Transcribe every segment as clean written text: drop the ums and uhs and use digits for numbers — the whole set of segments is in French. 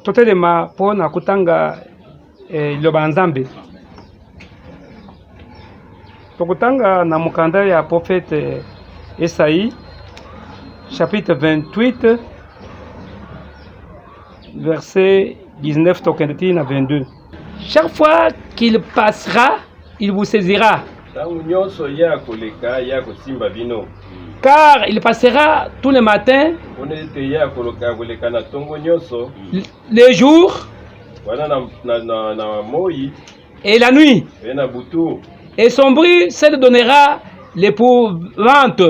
Totelema pona kutanga liloba nzambe tokutanga na mukanda ya prophète Esaïe chapitre 28 verset 19 tokendeti na 22. Chaque fois qu'il passera, il vous saisira. Car il passera tous les matins, les jours et la nuit. Et son bruit se donnera l'épouvante.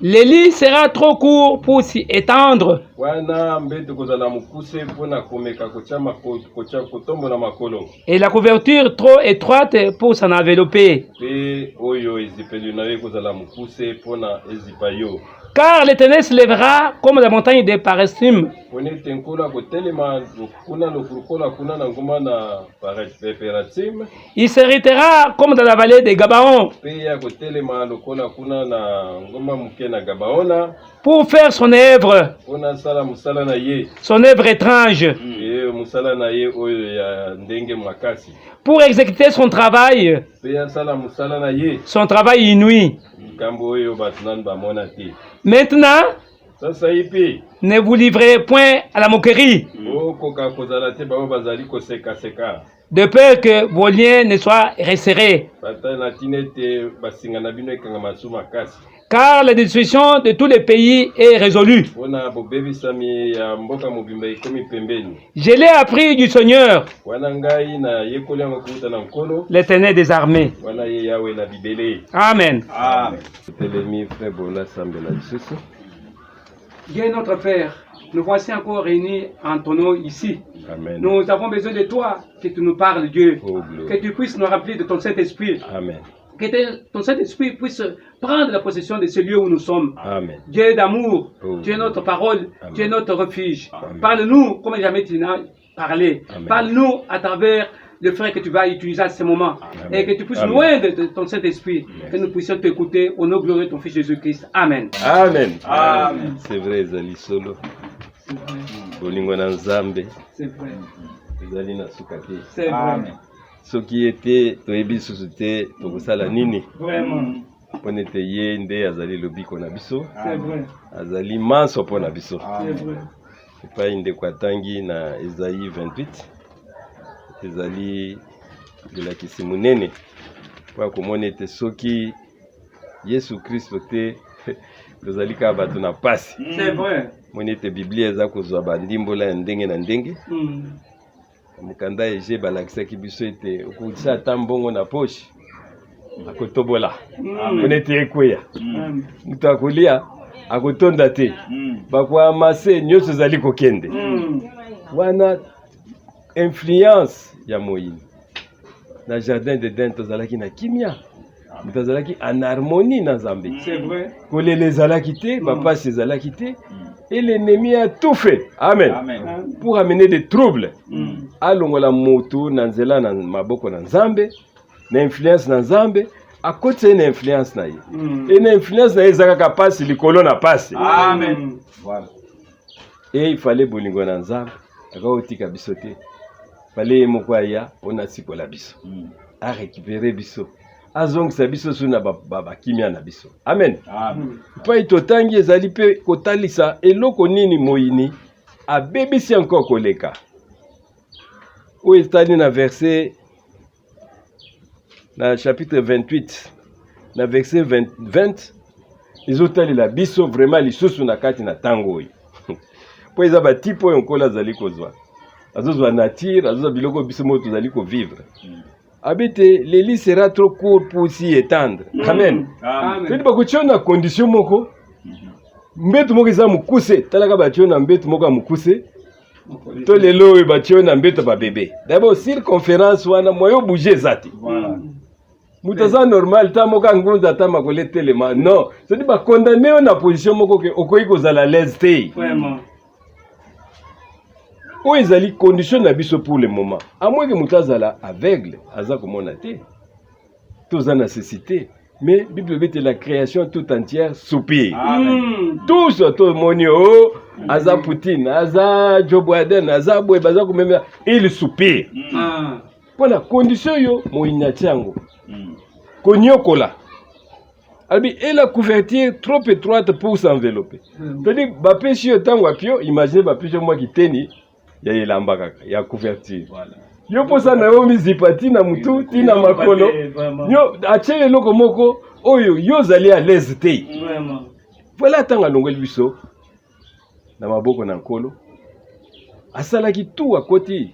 Le lit sera trop court pour s'y étendre. Et la couverture trop étroite pour s'en envelopper. Car l'Éternel se lèvera comme la montagne des Parasim. Il s'héritera comme dans la vallée des Gabaon. Pour faire son œuvre étrange. Pour exécuter son travail inouï. Maintenant, ne vous livrez point à la moquerie, de peur que vos liens ne soient resserrés. Car la destruction de tous les pays est résolue. Je l'ai appris du Seigneur, l'Éternel des armées. Amen. Dieu notre Père, nous voici encore réunis en ton nom ici. Amen. Nous avons besoin de toi, que tu nous parles, Dieu. Oh, que tu puisses nous remplir de ton Saint-Esprit. Amen. Que ton Saint-Esprit puisse prendre la possession de ce lieu où nous sommes. Amen. Dieu d'amour, Oh, tu es notre parole, Amen. tu es notre refuge. Amen. Parle-nous comme jamais tu n'as parlé. Amen. Parle-nous à travers le frère que tu vas utiliser à ce moment. Amen. Et que tu puisses Amen. nous aider de ton Saint-Esprit. Merci. Que nous puissions t'écouter au nom glorieux de ton Fils Jésus-Christ. Amen. Amen. Amen. C'est vrai, Zali Solo. C'est vrai. Bolingo na Nzambe. C'est vrai. Zali na sukate. C'est vrai. Amen. Soki ete toyebi susu te tokosala nini? Vraiment. Pone te ye nde azali lobiko na biso. C'est vrai. Azali manso po na biso. C'est vrai. Epai ndeko atangi na Esaïe 28. Ezali elakisi monene po komona ete soki Yesu Kristo te tozali kaka bato na pasi. C'est vrai. Moni ete Biblia eza kozwa bandimbola ya ndenge na ndenge. Mukanda eje balakisaki biso ete okutisa ata mbongo na poche akotobola. Moni ete ekweya. Mutu akolia akotonda te. Bakoamase nyonso ezali kokende. Wana influence ya moyini. Na jardin d'Eden tozalaki na kimia. Mutu azalaki en harmonie na Nzambe. C'est vrai. Kolele ezalaki te, bapasi ezalaki te. Et l'ennemi a tout fait. Amen. Amen. Pour amener des troubles. Alongola moto na nzela na maboko na Nzambe, na influence na Nzambe, akoti na influence na ye. Et na influence na ye ezaka pasi likolo na pasi. Amen. Voilà. Et il fallait bolingo na Nzambe, akaotika biso te. Fallait moko aya pona sikola biso. A récupérer biso. Azongisa biso suna bakimia na biso. Amen. Amen. Pa itotangi ezali pe kotalisa eloko nini moyini abebisi encore koleka. Où est na verset na chapitre 28 na verset 20 ezotali la biso vraiment lisusu na kati na tango oyo. Po eza ba tipo oyo nkola zali kozwa. Azozwa nature, azozwa biloko biso mo tozali ko vivre. Habite, le lit sera trop court pour s'y étendre. Amen. Amen. C'est pas que na condition moko. Mbetu moko za mukuse, talaka batio na mbetu moko mukuse. To lelo e batio na mbetu ba bébé. D'abord circonférence wana moyo bouger zati. Voilà. Mutaza normal ta moka ngonza ta makole telema. Non, c'est pas condamné na position moko ke okoyi kozala l'aise te. Vraiment. Où ezali condition na biso pour le moment. À moins que mutazala aveugle, aza komona te. Toza nécessité. Mais Bible dit la création tout entière soupire. Amen. Tous to monio, aza Poutine, aza Joe Biden, aza boy baza komema, il soupire. Voilà condition yo moyinya tiango. Konyokola. Albi et la couverture trop étroite pour s'envelopper. C'est-à-dire ba péché yo tango apio, imaginez ba péché moi qui teni ya ilamba kaka ya couverture. Voilà. Yo posa na yo mizipati na mutu tina makolo. Yo achele loko moko oyo yo zali à l'aise te. Vraiment. Voilà tanga longoli biso na maboko na nkolo. Asalaki tout à côté.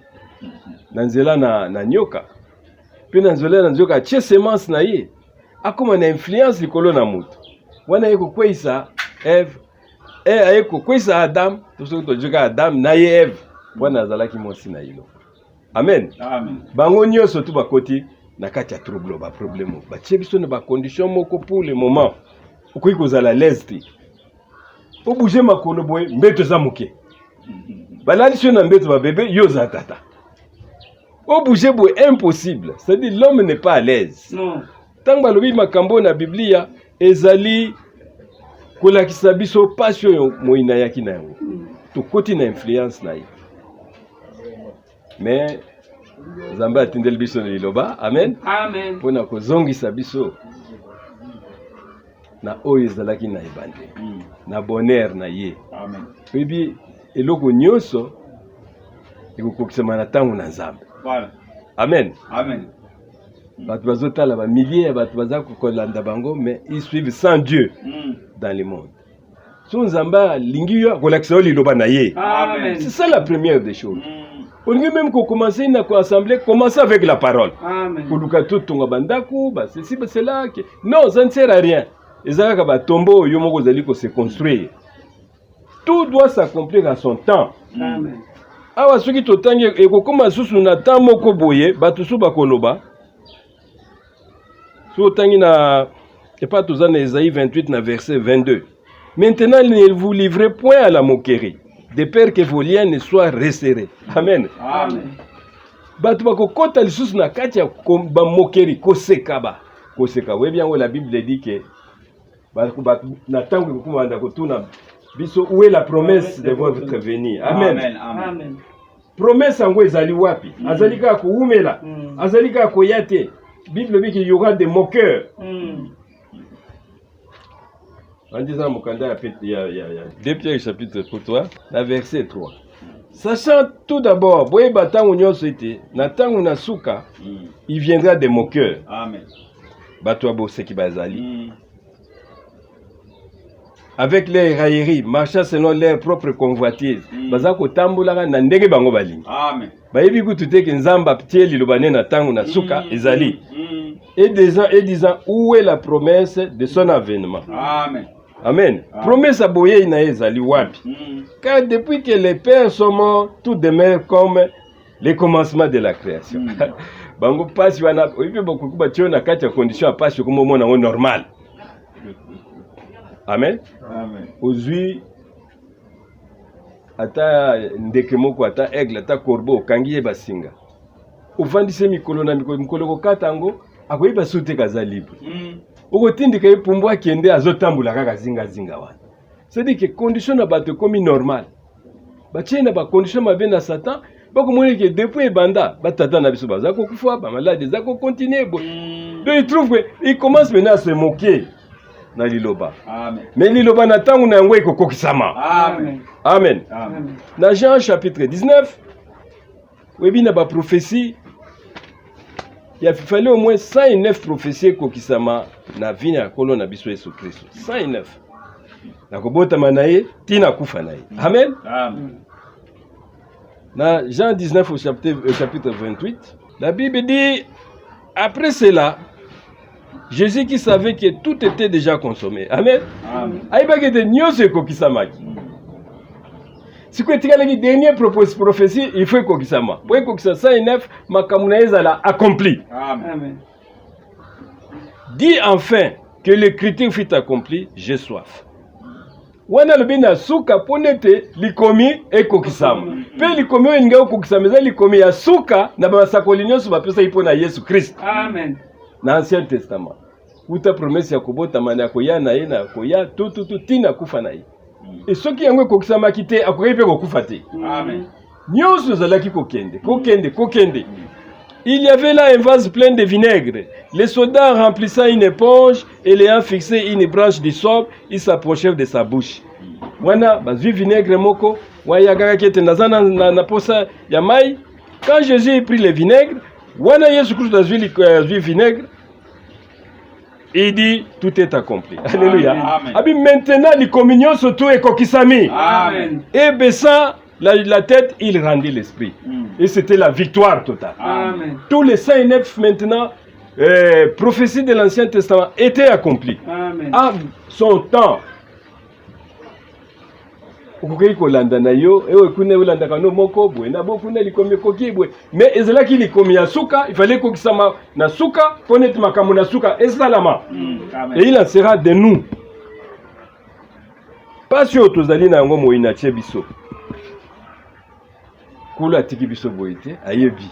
Na nzela na nyoka. Pe na nzela na nyoka tie semence na ye. Akoma na influence likolo na mutu. Wana yeko kwisa Eve. Ayeko kwisa Adam, to joka Adam na ye Eve. Wana azalaki mosi na ilo. Amen. Amen. Bango nyonso tu bakoti na kati ya trouble ba problème. Ba tie biso na ba condition moko pour le moment. Okoyi kozala l'aise te. o bouger makolo boye mbeto za moke balali sur na mbeto ba bébé yo za tata o bouger boye impossible, c'est-à-dire l'homme n'est pas à l'aise. Non. Tant balobi makambo na Biblia ezali kolakisa biso passion yo moina yaki na yango to koti na influence na ye mais Zamba atindeli biso na liloba amen Amen. pona kozongisa biso na oyo ezalaki na ebande na bonheur na ye Amen. oyebi eloko nyonso ekokokisama na ntango na Nzambe. Voilà. Amen. Amen. Bato bazotala ba milliers ya bato baza kolanda bango mais ils suivent sans Dieu dans le monde. So Nzamba lingi yo kolakisa yo liloba na ye. Amen. C'est ça la première des choses. On dit même qu'on commence une assemblée, commencer avec la parole. Amen. Koluka tout tonga bandaku, bah ceci, bah cela. Non, ça ne sert à rien. Ezaka ba tombeau yo moko zali ko se construire. Tout doit s'accomplir à son temps. Amen. Awa soki totangi ekokoma susu na temps moko boye bato su bakoloba. So tangi na et pas tous na Ésaïe 28 na verset 22. Maintenant ne vous livrez point à la moquerie, de peur que vos liens ne soient resserrés. Amen. Amen. Bato bakokota lisusu na kati ya ba moquerie koseka ba. Koseka. Oui bien la Bible dit que na tango kokuma kotuna biso où est la promesse de votre venir. Amen. Amen. Amen. Promesse yango ezali wapi? Azali ka koumela. Azali ka koyate. Bible dit qu'il y aura des moqueurs. En disant Mokanda, il y a 2 Pierre chapitre 3, la verset 3. Sachant tout d'abord, il viendra des moqueurs. Amen. Avec les railleries, marchant selon leurs propres convoitises. Amen. Et disant où est la promesse de son avènement. Amen. Amen. Promesse à Boye na ezali wapi. Car depuis que les pères sont morts, tout demeure comme les commencements de la création. Bango passe wana, oyipe beaucoup ba tio na kati ya condition passe comme moment na normal. Amen. Amen. Ozui ata ndeke moko ata aigle ata corbeau kangiye basinga. Ofandise mikolo na mikolo ko katango akoyiba soute kaza libre. Okotindika epumbu akende azotambula kaka zinga wana. C'est-à-dire que condition na bato komi normal. Batie na ba condition mabe na Satan, bakomoni que depuis banda, batata na biso baza kokufa, ba malade za ko continuer bo. Donc il trouve que il commence maintenant à se moquer na liloba. Amen. Mais liloba na tangu na yango ekokokisama. Amen. Amen. Amen. Dans Jean chapitre 19, webi na ba prophétie il a fallu au moins 109 prophéties kokisama na vina ya kolo na biso Yesu Kristo. 109. Na kobota manaye tina kufa naye. Amen. Amen. Dans Jean 19 au chapitre 28, la Bible dit après cela Jésus qui savait que tout était déjà consommé. Amen. Amen. Aïba que de nyose kokisama. Si vous avez la dernière prophétie, il faut que ça marche. Pour que ça 109, ma camunaise a accompli. Amen. Dis enfin que l'écriture fut accomplie, j'ai soif. Wana lobina suka ponete likomi e kokisama. Pe likomi inga kokisama za likomi ya suka na ba sakolinyo su ba pesa ipo na Yesu Christ. Amen. Na Ancien Testament. Uta promesse ya kobota mana koya na ye na koya tout tina kufa na ye. Et ceux qui ont kokisama kité akoyepe kokufa te. Amen. Nyonso zalaki kokende. Il y avait là un vase plein de vinaigre. Les soldats remplissant une éponge et l'ayant fixé une branche de sauve, ils s'approchèrent de sa bouche. Wana bazui vinaigre moko, wayagaka kete nazana na posa ya mai. Quand Jésus prit le vinaigre, wana Yesu Christ azui vinaigre. Il dit tout est accompli. Alléluia. Amen. Maintenant les communions surtout et kokisami. Amen. Et baissant la tête, il rendit l'esprit. Et c'était la victoire totale. Amen. Tous les 109 maintenant prophéties de l'Ancien Testament étaient accomplies. Amen. À son temps. Mais ezalaki likomi ya suka, il fallait kokisama na suka, ponete makamu na suka, esalama. Et il en sera de nous. passion tozali na yango moyi na tie biso kula tiki biso boite ayebi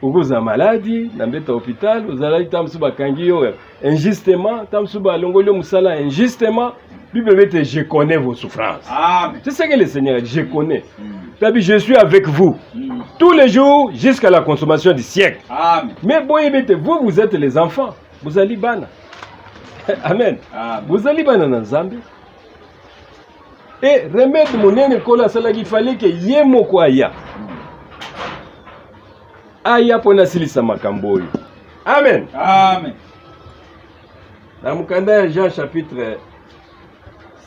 okoza maladi na mbeta hôpital ozalaki tamsu bakangi yo injustement tamsu balongoli musala injustement Bible dit je connais vos souffrances. Amen. C'est ce que le Seigneur dit, je connais. Je suis avec vous tous les jours jusqu'à la consommation du siècle. Amen. Mais vous, vous êtes les enfants. Vous allez bana. Amen. Amen. Vous allez bana dans Zambie. Et remettre mon école, il fallait que yemoko aya. Aya pona silisa makamboyo. Amen. Amen. Dans Mukanda Jean chapitre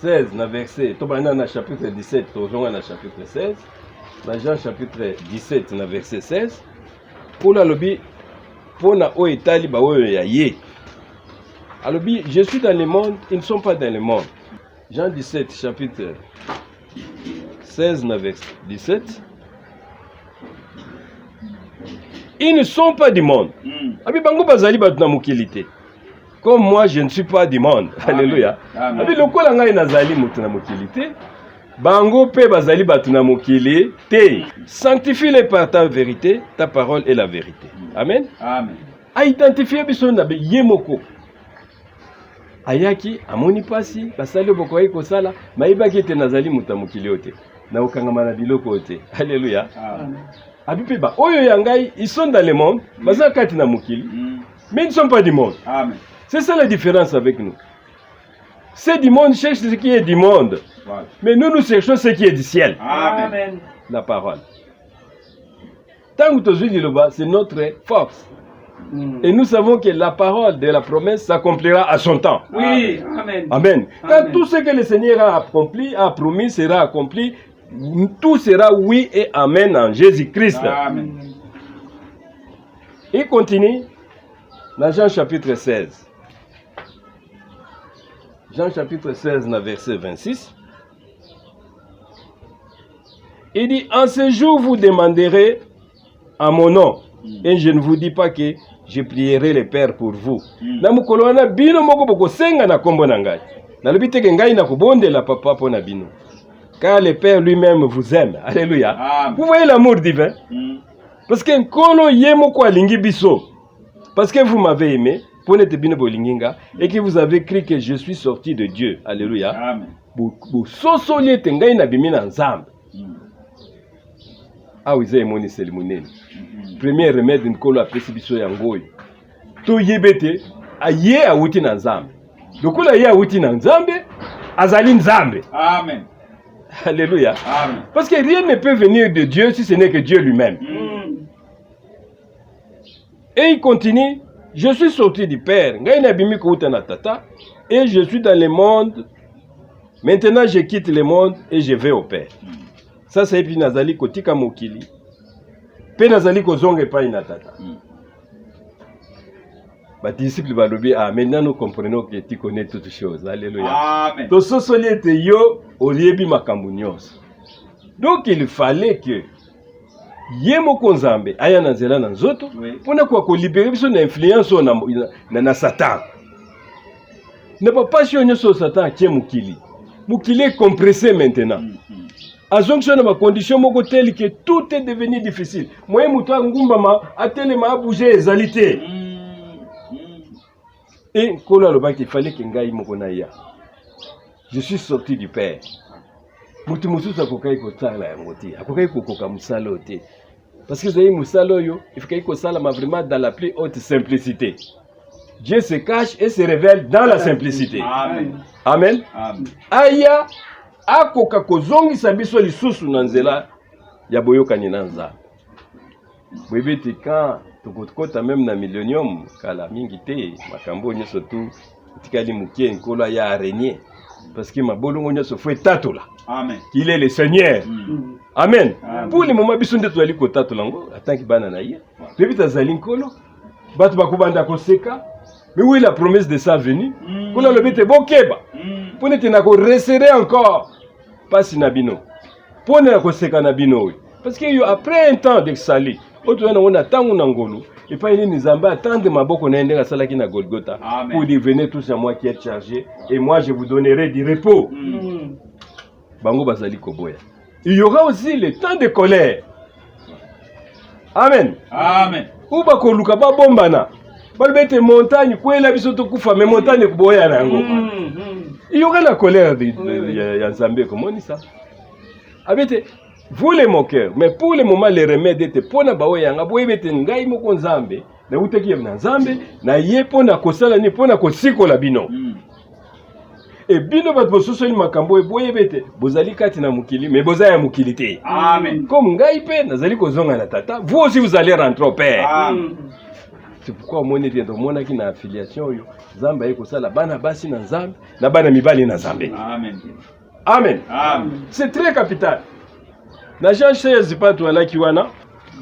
16, na verset, Tobana na chapitre 17, Tozonga na chapitre 16, dans Jean chapitre 17, na verset 16, pour la lobby, pour na o etali ba o ya ye. Alobi, je suis dans le monde, ils ne sont pas dans le monde. Jean 17, chapitre 16, na verset 17. Ils ne sont pas du monde. Abi bango bazali ba na mukilité. Comme moi, je ne suis pas du monde. Amen. Alléluia. Abi lokola ngai nazali mutu na mukilité. Bango pe bazali batu na mukilité. Sanctifie-les par ta vérité, ta parole est la vérité. Amen. Amen. A identifier biso na be yemoko. Ayaki amoni pasi basali bokoyi kosala mayibaki te nazali mutu na mukilité. Na okangama na biloko te. Alléluia. Amen. Abi pe ba oyo yangai ils sont dans le monde, bazakati na mukili. Mais ils ne sont pas du monde. Amen. C'est ça la différence avec nous. C'est du monde cherche ce qui est du monde. Voilà. Mais nous, nous cherchons ce qui est du ciel. Amen. La parole. Tant que tu dis c'est notre force. Et nous savons que la parole de la promesse s'accomplira à son temps. Oui, amen. Amen. Quand tout ce que le Seigneur a accompli, a promis, sera accompli, tout sera oui et amen en Jésus-Christ. Amen. Il continue dans Jean chapitre 16. Jean chapitre 16, verset 26. Il dit, en ce jour vous demanderez à mon nom, et je ne vous dis pas que je prierai le Père pour vous. Na mukolo wana bino moko boko senga na kombo na ngai. Na lobi teke ngai na kobondela papa pona bino. Car le Père lui-même vous aime. Alléluia. Amen. Vous voyez l'amour divin? Parce que nkolo yemoko alingi biso. Parce que vous m'avez aimé, et que vous avez cru que je suis sorti de Dieu. Alléluia. Amen. Premier remède nkolo apesi biso yangoy. To yebete aye awuti na nzambe. Lokola ye awuti na nzambe, azali nzambe. Amen. Alléluia. Amen. Parce que rien ne peut venir de Dieu si ce n'est que Dieu lui-même. Et il continue, je suis sorti du Père, et je suis dans le monde. Maintenant je quitte le monde et je vais au Père. Ça c'est puis nazali kotika mokili. Pe nazali kozonga pa inatata. Ba disciples balobi, ah maintenant nous comprenons que tu connais toutes choses. Alléluia. Amen. To sosoliete yo oliebi makambu nyonso. Donc il fallait que Yemoko Nzambe aya na nzela na nzoto pona kwa ko libérer biso na influence na Satan. Ne pas passion nyonso Satan qui mukili. Mukili est compressé maintenant. Azonction na ma condition moko telle que tout est devenu difficile. Moi muto ngumbama atelema bouger ezalité. Et kola loba qu'il fallait que ngai moko na ya. Je suis sorti du Père. Mutu mususa kokai ko tsala yango te. Akokai ko koka musalo te. Parce que c'est musalo yo, il faut qu'il sala vraiment dans la plus haute simplicité. Dieu se cache et se révèle dans la simplicité. Amen. Amen. Amen. Aya akoka kozongi sabiso lisusu na nzela ya boyokani na nzambe. Bwebeti quand tokota même na millénium kala mingi te makambo nyoso tu tikali mukie nkolo ya araignée. Parce que ma bolongo nyoso fwe tatola. Amen. Il est le Seigneur. Amen. Amen. Pour les moments bisonde to ali ko tatola ngo atanki bana na ye. Depuis tazali nkolo batu bakubanda koseka. Mais où est la promesse de sa venue? Kola lobete bokeba. Pone te na ko resserrer encore pas na bino. Pone na koseka na bino. Parce que après un temps de sali, oto wana on tangu na ngolu et pas une nzambe attendre maboko na ndenge salaki na Golgotha pour dire venez tous à moi qui êtes chargés et moi je vous donnerai du repos. Bango bazali koboya. Il y aura aussi le temps de colère. Amen. Amen. Ou ba koluka ba bombana. Balbete montagne kwela biso to kufa mais montagne kuboya nango. Il y aura la colère de Nzambe comme on dit ça. Abete vous les moqueurs, mais pour le moment les remèdes étaient pona bawe yanga boyebete ngai moko Nzambe na uteki na Nzambe na ye pona kosala ni pona kosikola bino. Et bino bat bososo ni makambo e boyebete bozali kati na mukili mais bozaya mukili te. Amen. Comme ngai pe nazali kozonga na tata, vous aussi vous allez rentrer au père. C'est pourquoi moi n'étais dans mon qui na affiliation yo Nzambe eko sala bana basi na Nzambe na bana mibali na Nzambe. Amen. Amen. Amen. C'est très capital. Dans Jean 16, pas tout là qui wana,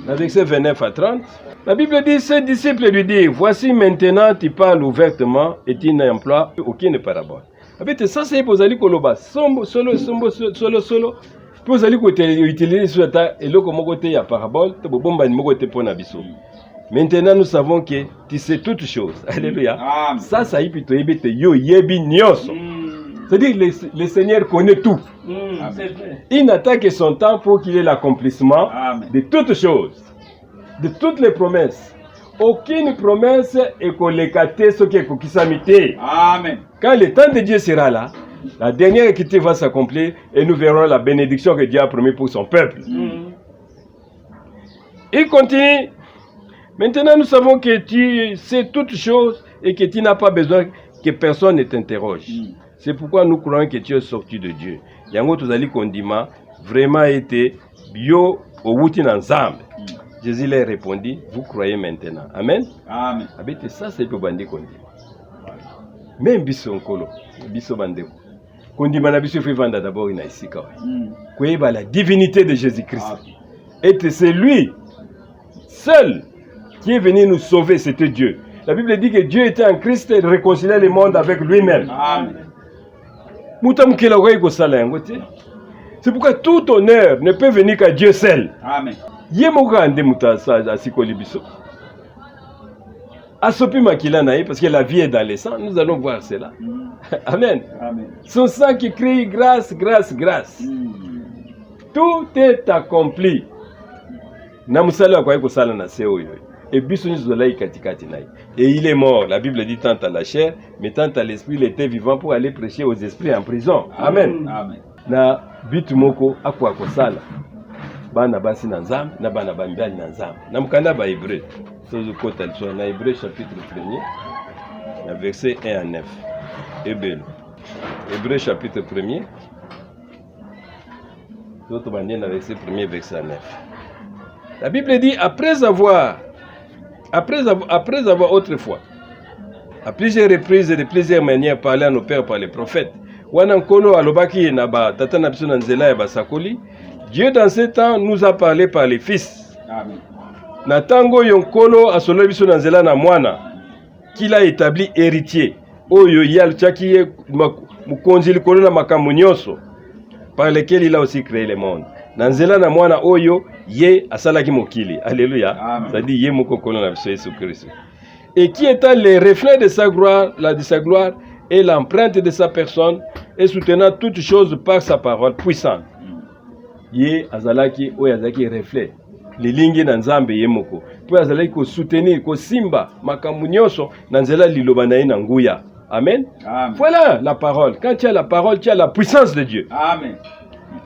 dans verset 29 à 30, la Bible dit, ses disciples lui disent, voici maintenant tu parles ouvertement et tu n'emploies aucune parabole. Avec ça, c'est pour aller koloba, solo, pour aller utiliser sur ta et le comme côté ya parabole, te bomba ni côté pour nabiso. Maintenant, nous savons que tu sais toutes choses. Alléluia. Amen. Ça y plutôt yebete yo yebi nyoso. C'est-à-dire le Seigneur connaît tout. Il n'attend que son temps pour qu'il ait l'accomplissement de toutes choses, de toutes les promesses. Aucune promesse est collectée ce qui est coquissamité. Amen. Quand le temps de Dieu sera là, la dernière équité va s'accomplir et nous verrons la bénédiction que Dieu a promis pour son peuple. Il continue. Maintenant, nous savons que tu sais toutes choses et que tu n'as pas besoin que personne ne t'interroge. C'est pourquoi nous croyons que tu es sorti de Dieu. Yango tozali kondima vraiment été bio au wuti na Nzambe. Jésus leur répondit, vous croyez maintenant. Amen. Amen. Abete ça c'est pour bande kondima. Même biso nkolo, biso bande. Kondima na biso fait vendre d'abord na isika. Koyeba la divinité de Jésus-Christ. Et c'est lui seul qui est venu nous sauver, c'était Dieu. La Bible dit que Dieu était en Christ et réconciliait le monde avec lui-même. Amen. C'est pourquoi tout honneur ne peut venir qu'à Dieu seul. Amen. Parce que la vie est dans le sang, nous allons voir cela. Amen. Amen. Son sang qui crie grâce, grâce, grâce. Tout est accompli. Et il est mort. La Bible dit tant à la chair, mais tant à l'esprit, il était vivant pour aller prêcher aux esprits en prison. Amen. Amen. Na bitu moko akwa kosala. Bana basi na Nzambe, na bana bambali na Nzambe. Na mukanda ba Hébreu. Sozo kota lso na Hébreu chapitre 1er, na verset 1 à 9. Hébreu chapitre 1er. D'autres bandés na verset 1er, verset 9. La Bible dit, après avoir autrefois, à plusieurs reprises et de plusieurs manières, parlé à nos pères par les prophètes, Dieu dans ce temps nous a parlé par les fils. Natango yonkolo asolo biso na nzela na mwana qu'il a établi héritier. Oyo yal chaki mukonzi likolo na makambo nyonso par lesquels il a aussi créé le monde. Nanzela na mwana oyo ye asalaki mokili. Alléluia. C'est-à-dire ye moko kolo na biso Jésus Christ. Et qui étant le reflet de sa gloire, et l'empreinte de sa personne, et soutenant toutes choses par sa parole puissante. Ye azalaki oyo azalaki reflet. Les lignes na Nzambe ye moko. Po azalaki ko soutenir ko simba makambo nyonso na nzela liloba na ye na nguya. Amen. Amen. Voilà la parole. Quand tu as la parole, tu as la puissance de Dieu. Amen.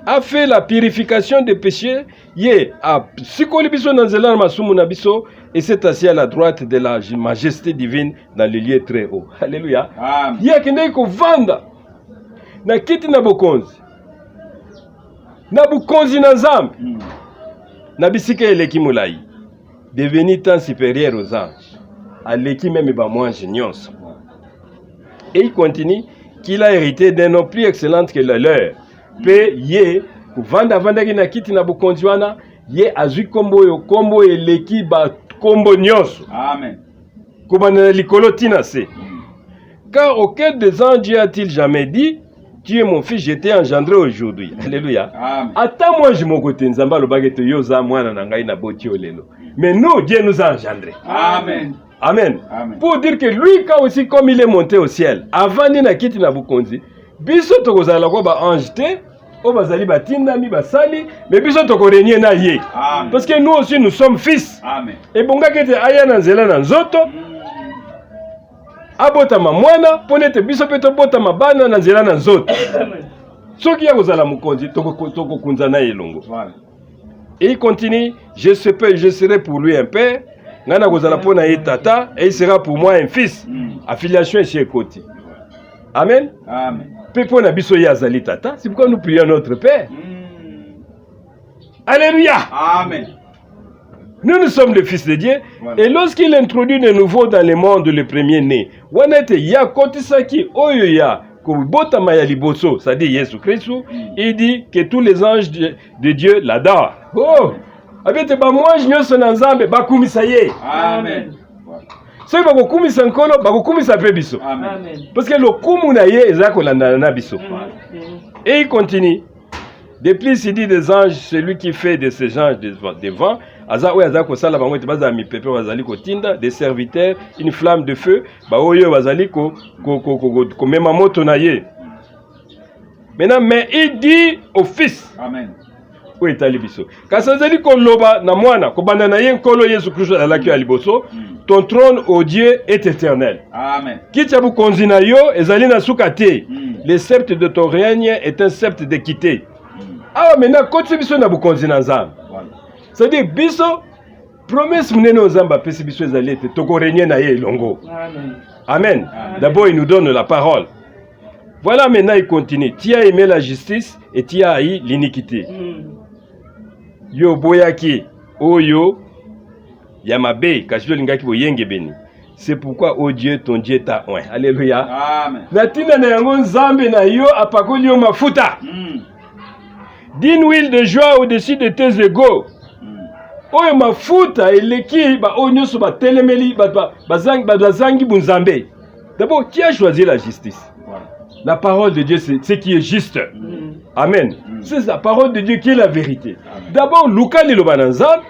A fait la purification des péchés, ye a sikoli biso na nzela na masumu na biso et s'est assis à la droite de la majesté divine dans le lieu très haut. Alléluia. Amen. Ye akende ko vanda na kiti na bokonzi. Na bokonzi na Nzambe. Na bisika eleki mulai. Devenu tant supérieur aux anges. Aleki même ba mwange nyonso. Et il continue qu'il a hérité d'un nom plus excellent que le leur. Pe ye kuvanda vandaki na kiti na bokonzi wana ye azwi kombo yo kombo eleki ba kombo nyonso. Amen. Kobana likolo tina se. Car aucun des anges a-t-il jamais dit tu es mon fils, je t'ai engendré aujourd'hui. Alléluia. Amen. Attends, moi, je m'en côté, Nzamba, le baguette, yoza, moi, nangaï, na boti, olelo. Mais nous, Dieu nous a engendrés. Amen. Amen. Amen. Pour dire que lui, quand aussi, comme il est monté au ciel, avant de na kiti na bukonzi, biso tokozala ko ba ange te, o bazali batinda mi basali, mais biso tokorenie na ye. Amen. Parce que nous aussi, nous sommes fils. Amen. Et bonga kete aya na nzela na nzoto, abotama mwana, ponete biso pe tobotama bana na nzela na nzoto. Soki ya kozala mukonzi, tokokunza na elongo. Voilà. Et il continue, je serai pour lui un père, ngana kozala pona ye tata, et il sera pour moi un fils. Affiliation est chez Koti. Amen. Amen. Pe pona biso ye azali tata, c'est pourquoi nous prions notre père. Alléluia. Amen. Nous sommes les fils de Dieu. Voilà. Et lorsqu'il introduit de nouveau dans le monde le premier-né, wanete ya kotisaki oyo ya kubota maya liboso, c'est-à-dire Jésus Christ, il dit que tous les anges de Dieu l'adorent. Oh! Abete ba mwanji nyoso na nzambe bakumisa ye. Amen. Soki bakokumisa nkolo bakokumisa pe biso. Amen. Parce que le kumu na ye eza kolanda na biso. Et il continue. De plus, il dit des anges, celui qui fait de ces anges des vents, aza oyo aza kosala bango ete bazala mipepe bazali kotinda, des serviteurs, une flamme de feu, ba oyo bazali komema moto na ye. Maintenant, mais il dit au fils. Amen. Oyo etali biso. Kasi azali koloba na mwana, kobanda na ye nkolo Yesu Kristo azalaki ya liboso, ton trône, ô Dieu, est éternel. Amen. Kiti ya bukonzi na yo ezali na suka te. Le sceptre de ton règne est un sceptre d'équité. Ah, maintenant, koti biso na bukonzi na nzambe. C'est-à-dire, biso, promesse munene aux nzambe apesi biso ezali ete tokorenie na ye elongo. Amen. Amen. D'abord, il nous donne la parole. Voilà, maintenant, il continue. Tu as aimé la justice et tu as haï l'iniquité. Yo boyaki, oyo, yamabe, kashio lingaki boyenge beni. C'est pourquoi, oh Dieu, ton Dieu t'a oint. Alléluia. Amen. Natina na yango nzambe na yo apakoli yo mafuta. D'une huile de joie au-dessus de tes égaux. Oyo mafuta eleki ba onyoso ba telemeli bazangi bunzambe. D'abord, qui a choisi la justice? La parole de Dieu, c'est ce qui est juste. Amen. C'est la parole de Dieu qui est la vérité. D'abord, Luka Lilobananzam,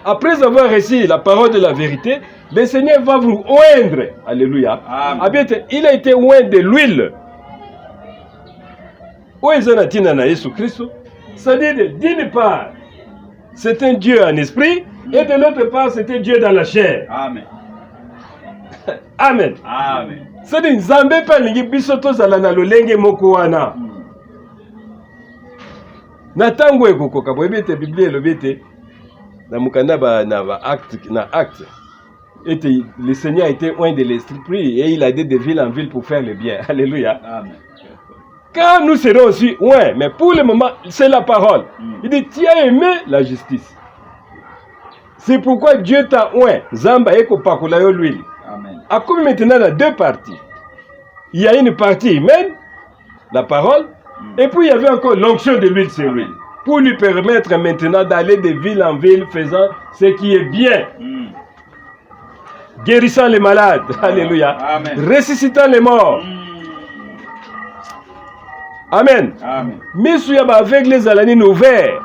après avoir reçu la parole de la vérité, le Seigneur va vous oindre. Alléluia. Amen. Il a été oint de l'huile. Oezanatina na Yesu Christo. C'est-à-dire, d'une part, c'est un Dieu en esprit, et de l'autre part, c'est un Dieu dans la chair. Amen. Amen. Amen. C'est-à-dire, Nzambe pa lingi biso tozala na lolenge moko wana. Na tango ekokoka boyebi te Biblia elobi ete na mukanda na acte ete le Seigneur a été oint de l'esprit et il a dit de ville en ville pour faire le bien. Alléluia. Amen. Quand nous serons aussi oints, mais pour le moment, c'est la parole. Il dit, tu as aimé la justice. C'est pourquoi Dieu t'a oint. Zamba eko pakula yo l'huile. Amen. À comme maintenant, il y a deux parties. Il y a une partie humaine, la parole, et puis il y avait encore l'onction de l'huile sur lui. Pour lui permettre maintenant d'aller de ville en ville faisant ce qui est bien. Guérissant les malades. Alléluia. Amen. Ressuscitant les morts. Amen. Amen. Misu ya ba aveugle ezalani na ouvert.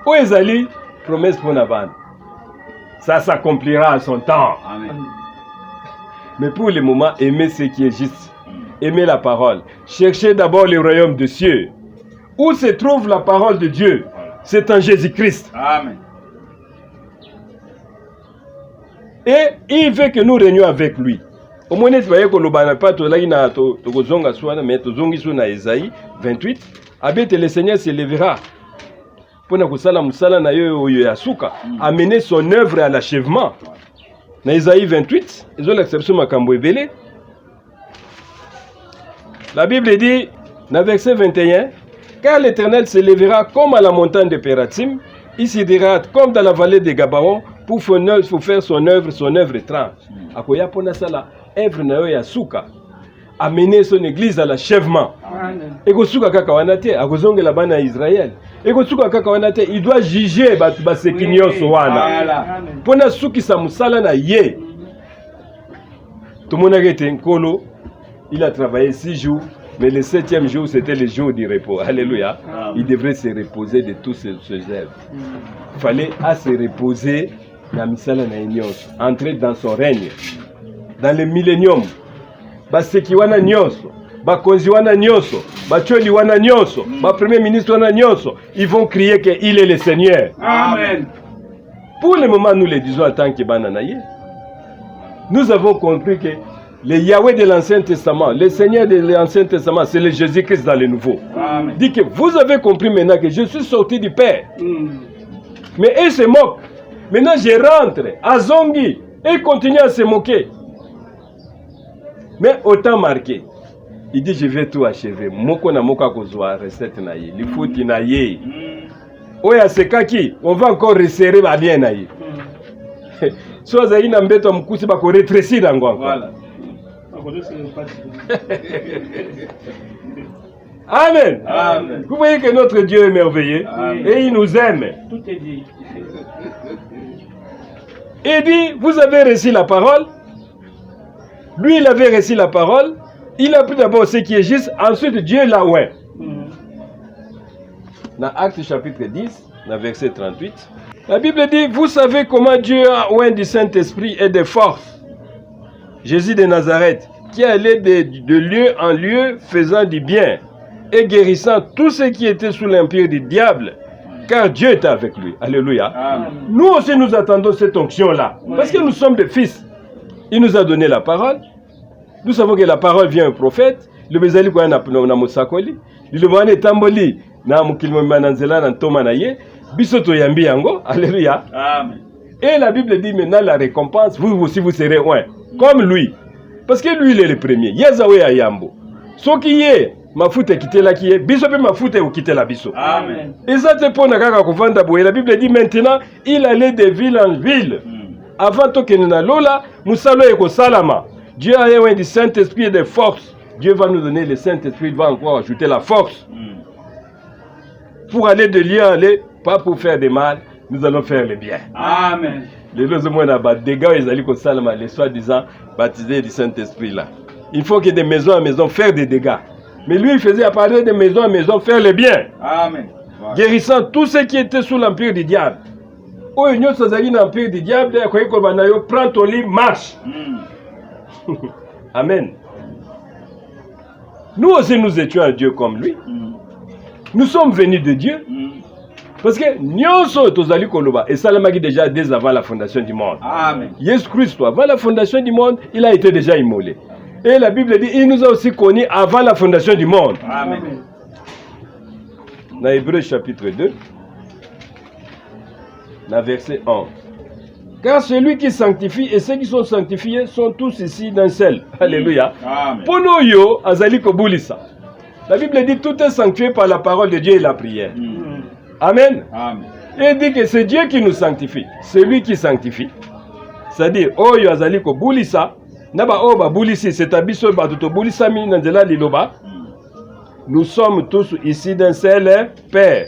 O ezali promesse pour Navan. Ça s'accomplira à son temps. Amen. Mais pour le moment, aimez ce qui est juste. Aimez la parole. Cherchez d'abord le royaume des cieux. Où se trouve la parole de Dieu? C'est en Jésus-Christ. Amen. Et il veut que nous régnions avec lui. Au moins, tu vas kolobana pas to lagi na to kozonga swana mais to zongi so na Esaïe 28. Abete le Seigneur se lèvera. Pona kusala musala na yo yasuka, amener son œuvre à l'achèvement. Na Esaïe 28, ils ont l'exception makambo ebele. La Bible dit, dans verset 21, car l'Éternel se lèvera comme à la montagne de Pératim, il se dira comme dans la vallée de Gabaon, pour faire son œuvre étrange. Akoya pona sala, œuvre na yo yasuka, amener son église à l'achèvement. Eko suka kaka wanate, akozongela bana Israël. Eko suka kaka wanate, il doit juger baseki nyonso wana. Pona suki sa musala na ye. Tout le monde a été nkolo, il a travaillé 6 jours, Mais le 7e jour, c'était le jour du repos. Alléluia. Amen. Il devrait se reposer de tous ses œuvres. Il fallait se reposer dans misala na nyonso, entrer dans son règne. Dans le millénium. Baseki wana nyonso, bakonzi wana nyonso, bacholi wana nyonso, premier ministre wana nyonso, ils vont crier qu'il est le Seigneur. Amen. Pour le moment, nous le disons en tant que Bananaye. Nous avons compris que le Yahweh de l'Ancien Testament, le Seigneur de l'Ancien Testament, c'est le Jésus-Christ dans le Nouveau. Amen. Dit que vous avez compris maintenant que je suis sorti du Père. Mais eux se moquent. Maintenant, je rentre à Zongi et ils continuent à se moquer. Mais autant marqué. Il dit, je vais tout achever. Moko na moka kozwa recette na ye. Il faut na ye. Oya sekaki, on va encore resserrer ba lien na ye. Soit za ina mbeto mkusi ba ko rétrécir encore. Voilà. Amen. Amen. Vous voyez que notre Dieu est merveilleux. Amen. Et il nous aime. Tout est dit. Et il dit, vous avez reçu la parole. Lui, il avait reçu la parole. Il a pris d'abord ce qui est juste. Ensuite, Dieu l'a oué. Dans Actes chapitre 10, dans verset 38, la Bible dit, vous savez comment Dieu a oué du Saint-Esprit et de force. Jésus de Nazareth, qui allait de lieu en lieu faisant du bien et guérissant tous ceux qui étaient sous l'empire du diable, car Dieu était avec lui. Alléluia. Amen. Nous aussi, nous attendons cette onction-là, parce que nous sommes des fils. Il nous a donné la parole. Nous savons que la parole vient un prophète. Le bezali kwa na mosakoli. Le mwane tamboli na mukilimo mananzela na ntoma na ye. Bisoto yambi yango. Alléluia. Amen. Et la Bible dit maintenant la récompense, vous aussi vous serez un. Comme lui. Parce que lui il est le premier. Yazawe ya yambo. Soki ye mafuta kitela kiye. Biso pe mafuta ou kitela biso. Amen. Et ça te pona kaka kuvanda boye. La Bible dit maintenant il allait de ville en ville. Avant que nous n'allions là, Moussalo et Salama. Dieu a eu du Saint-Esprit et de force. Dieu va nous donner le Saint-Esprit, il va encore ajouter la force. Pour aller de lieu en lieu, pas pour faire du mal, nous allons faire le bien. Amen. Les deux hommes ont des gars, ils allaient au Salama, les soi-disant baptisés du Saint-Esprit là. Il faut que de maison en maison faire des dégâts. Mais lui, il faisait à partir de maison en maison faire le bien. Amen. Voilà. Guérissant tous ceux qui étaient sous l'empire du diable. Oh, il y a l'empire du diable, prends ton lit, marche. Amen. Nous aussi, nous étions un Dieu comme lui. Nous sommes venus de Dieu. Parce que Nyonso Tozali Koloba, et Salamagi déjà dès avant la fondation du monde. Amen. Jésus Christ, avant la fondation du monde, il a été déjà immolé. Et la Bible dit, il nous a aussi connus avant la fondation du monde. Amen. Dans Hébreux chapitre 2, dans verset 11. Car celui qui sanctifie et ceux qui sont sanctifiés sont tous ici d'un seul. Alléluia. Amen. Pono yo azali kobulisa. La Bible dit tout est sanctifié par la parole de Dieu et la prière. Amen. Amen. Et il dit que c'est Dieu qui nous sanctifie. C'est lui qui sanctifie. C'est-à-dire, oh yo azali kobulisa. Naba oh ba bulisi, c'est abiso ba tuto bulisa mi nanzela liloba. Nous sommes tous ici d'un seul Père.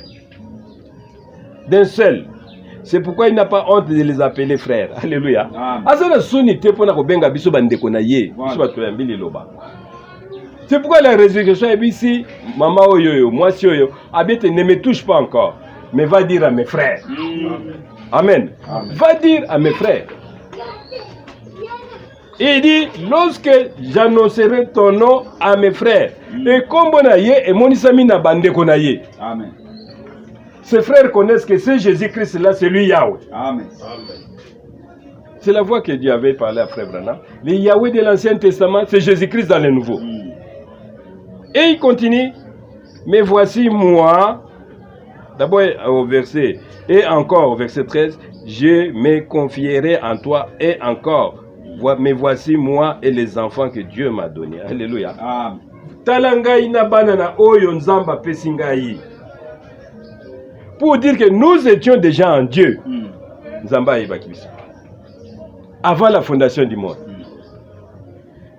D'un seul. C'est pourquoi il n'a pas honte de les appeler frères. Alléluia. C'est pourquoi la résurrection est ici. Maman oyo, moi si oyo, habite ne me touche pas encore. Mais va dire à mes frères. Amen. Va dire à mes frères. Et il dit, lorsque j'annoncerai ton nom à mes frères, et comme bonaye, et monisami na bande konaye. Amen. Ses frères connaissent que c'est Jésus-Christ là, c'est lui Yahweh. Amen. C'est la voix que Dieu avait parlé à Frère Branham. Le Yahweh de l'Ancien Testament, c'est Jésus-Christ dans le Nouveau. Et il continue. Mais voici moi, d'abord au verset, et encore au verset 13, je me confierai en toi, et encore, mais voici moi et les enfants que Dieu m'a donnés. Alléluia. Amen. Talangai na banana oyo nzamba pesingai. Pour dire que nous étions déjà en Dieu. Nzamba ibakibisa. Avant la fondation du monde.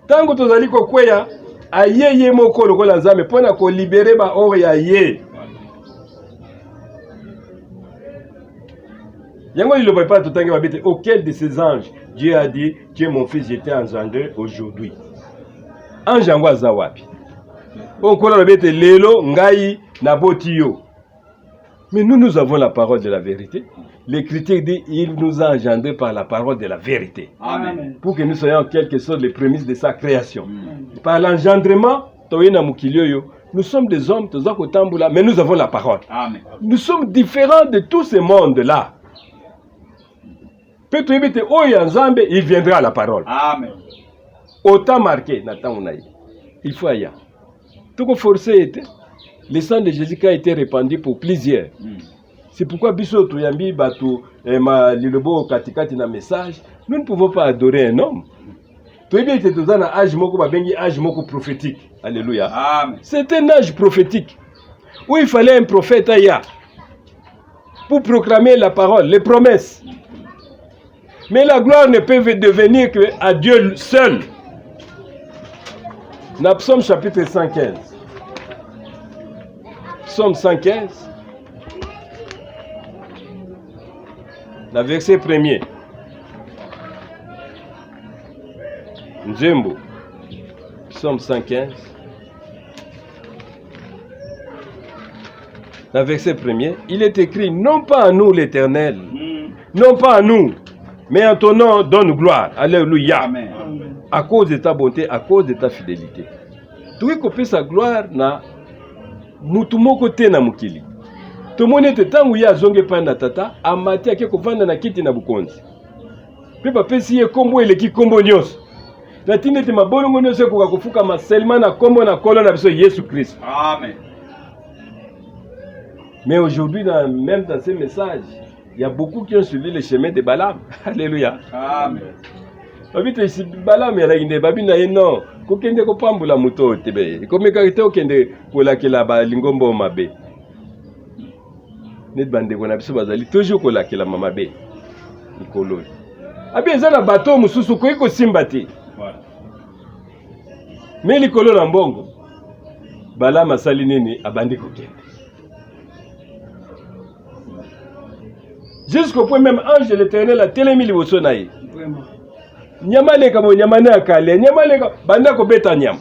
Tango tozali kokweya ayeye moko lokola nzambe pona ko libérer ba or ya ye. Yango il ne peut pas tout tangi babite auquel de ces anges Dieu a dit, tu es mon fils, j'étais engendré aujourd'hui. Ange yango aza wapi? On kola bete lelo ngai na botiyo. Mais nous avons la parole de la vérité. L'Écriture dit il nous a engendrés par la parole de la vérité. Amen. Pour que nous soyons en quelque sorte les prémices de sa création. Par l'engendrement, nous sommes des hommes, mais nous avons la parole. Amen. Nous sommes différents de tous ces mondes-là. Il viendra à la parole. Amen. Autant marqué, il faut aller. Tout forcé, le sang de Jésus a été répandu pour plusieurs. C'est pourquoi Biso Toyambi Batou Lilobo Katikati na message, nous ne pouvons pas adorer un homme. Toyambi était dans un âge prophétique. Alléluia. Amen. C'est un âge prophétique où il fallait un prophète Aya pour proclamer la parole, les promesses. Mais la gloire ne peut devenir qu'à Dieu seul. Dans Psaume chapitre 115. Psaume 115. Le verset 1er. Nzembo. Psaume 115. Le verset 1er. Il est écrit, non pas à nous l'Éternel, non pas à nous, mais en ton nom donne gloire. Alléluia. Amen. À cause de ta bonté, à cause de ta fidélité. Tu es coupé sa gloire na mutumoko te na mukili. Tout le monde était tant où il y a zonge panda tata, amati ake kovanda na kiti na bukonzi. Pe papa si ye kombo ele ki kombo nyos. Na tinde te mabolongo nyos ko kufuka maselma na kombo na kolo na biso Yesu Christ. Amen. Mais aujourd'hui même dans ces messages, il y a beaucoup qui ont suivi le chemin de Balaam. Alléluia. Amen. Babite si Balaam ya inde babina eno ko kende ko pambula muto tebe. Ko mekarite o kende ko lakela ba lingombo mabe. Net bande ko na biso bazali toujours ko lakela mama be. Nikolo. Abi ezana bateau mususu ko iko simbati. Voilà. Mais likolo na mbongo. Balaam asali nini abandi ko kende. Jusqu'au point même ange de l'Éternel a télémi liboso na ye. Vraiment. Nyama leka mo nyama na kale, nyama leka banda ko beta nyama.